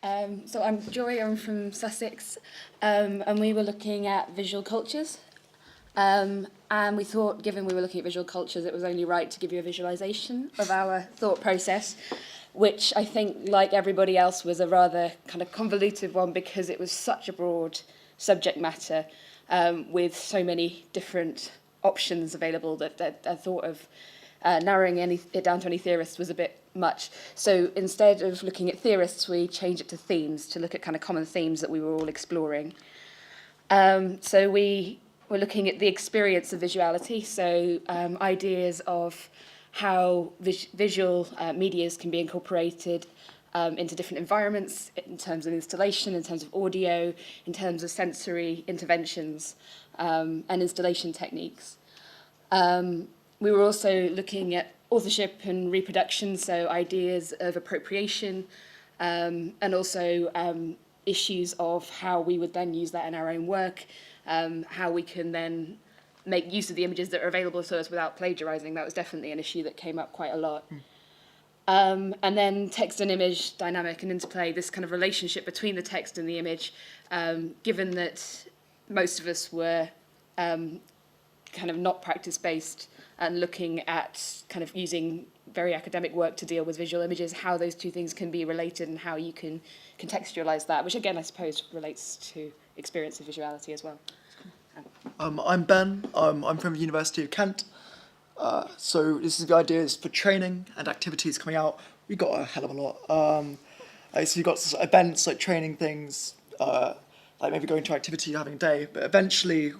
So I'm Joy, I'm from Sussex, and we were looking at visual cultures. And we thought, given we were looking at visual cultures, it was only right to give you a visualization of our thought process, which I think, like everybody else, was a rather kind of convoluted one because it was such a broad subject matter with so many different options available that I thought of narrowing it down to any theorists was a bit much. So instead of looking at theorists, we changed it to themes to look at kind of common themes that we were all exploring. So we were looking at the experience of visuality, so ideas of how visual medias can be incorporated into different environments in terms of installation, in terms of audio, in terms of sensory interventions and installation techniques. We were also looking at authorship and reproduction, so ideas of appropriation, and also issues of how we would then use that in our own work, how we can then make use of the images that are available to us without plagiarizing. That was definitely an issue that came up quite a lot. And then text and image dynamic and interplay, this kind of relationship between the text and the image, given that most of us were kind of not practice-based and looking at kind of using very academic work to deal with visual images, how those two things can be related and how you can contextualize that, which again, I suppose, relates to experience of visuality as well. I'm Ben. I'm from the University of Kent. So this is the ideas for training and activities coming out. We got a hell of a lot. So you got events like training things, like maybe going to activity, having a day. But eventually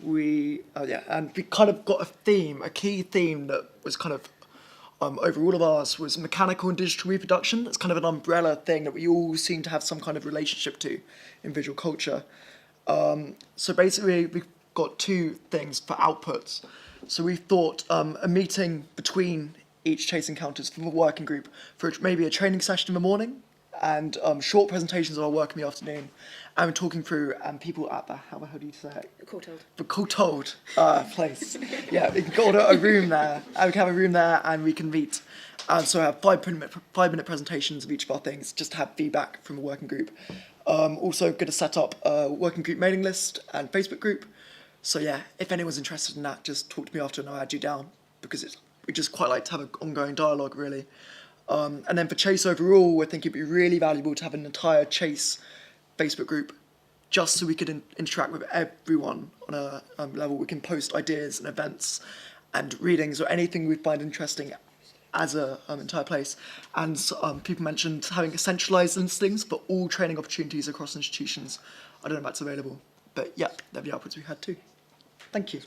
and we kind of got a theme, a key theme that was kind of over all of ours was mechanical and digital reproduction. It's kind of an umbrella thing that we all seem to have some kind of relationship to in visual culture. So basically, we've got two things for outputs. So we thought a meeting between each Chase Encounters for the working group for maybe a training session in the morning and short presentations of our work in the afternoon. And we're talking through people at the, how the hell do you say it? The Courtauld place. Yeah, we can go to a room there, and we can have a room there and we can meet. And so I have 5-minute presentations of each of our things, just to have feedback from the working group. Also going to set up a working group mailing list and Facebook group. So yeah, if anyone's interested in that, just talk to me after and I'll add you down, because we just quite like to have an ongoing dialogue, really. And then for Chase overall, I think it'd be really valuable to have an entire Chase Facebook group, just so we could interact with everyone on a level. We can post ideas and events and readings or anything we find interesting as a entire place. And people mentioned having centralised listings for all training opportunities across institutions. I don't know if that's available, but yeah, they're the outputs we had too. Thank you.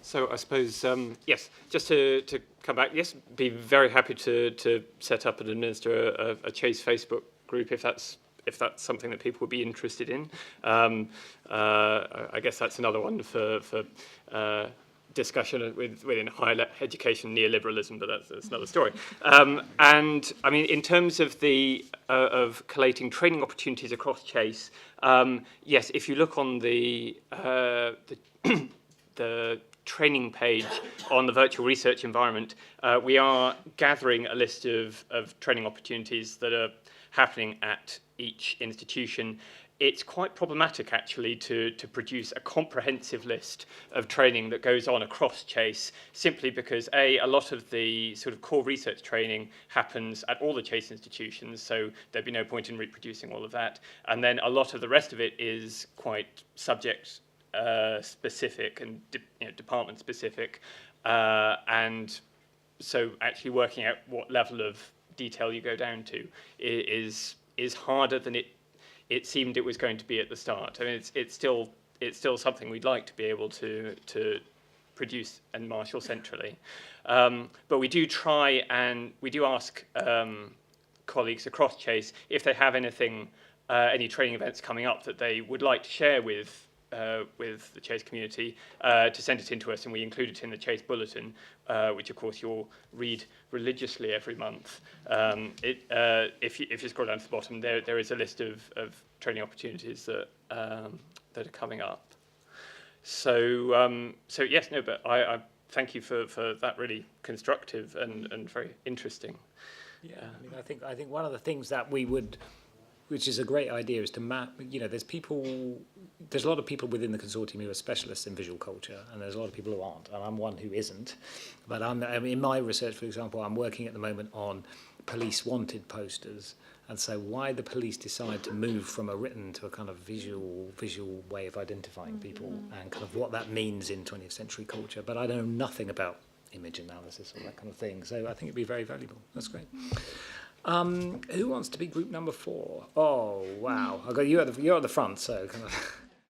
So I suppose, yes, just to come back, yes, be very happy to set up and administer a Chase Facebook group if that's something that people would be interested in. I guess that's another one for discussion within higher education neoliberalism, but that's another story. And I mean, in terms of of collating training opportunities across Chase, yes, if you look on the training page on the virtual research environment, we are gathering a list of training opportunities that are happening at each institution. It's quite problematic, actually, to produce a comprehensive list of training that goes on across Chase, simply because, a lot of the sort of core research training happens at all the Chase institutions, so there'd be no point in reproducing all of that. And then a lot of the rest of it is quite subject specific and department specific, and so actually working out what level of detail you go down to is harder than it seemed it was going to be at the start. I mean, it's still something we'd like to be able to produce and marshal centrally, but we do try and we do ask colleagues across Chase if they have any training events coming up that they would like to share with the Chase community, to send it in to us, and we include it in the Chase Bulletin, which of course you'll read religiously every month. If you scroll down to the bottom, there is a list of training opportunities that are coming up. So yes, no, but thank you for that really constructive and very interesting. Yeah, I mean, I think one of the things that we would, which is a great idea, is to map. You know, there's a lot of people within the consortium who are specialists in visual culture, and there's a lot of people who aren't, and I'm one who isn't. But I mean, in my research, for example, I'm working at the moment on police wanted posters, and so why the police decide to move from a written to a kind of visual way of identifying people, and kind of what that means in 20th century culture. But I know nothing about image analysis or that kind of thing, so I think it'd be very valuable. That's great. Who wants to be group number 4? Oh wow! I've got you're at the front, so kind of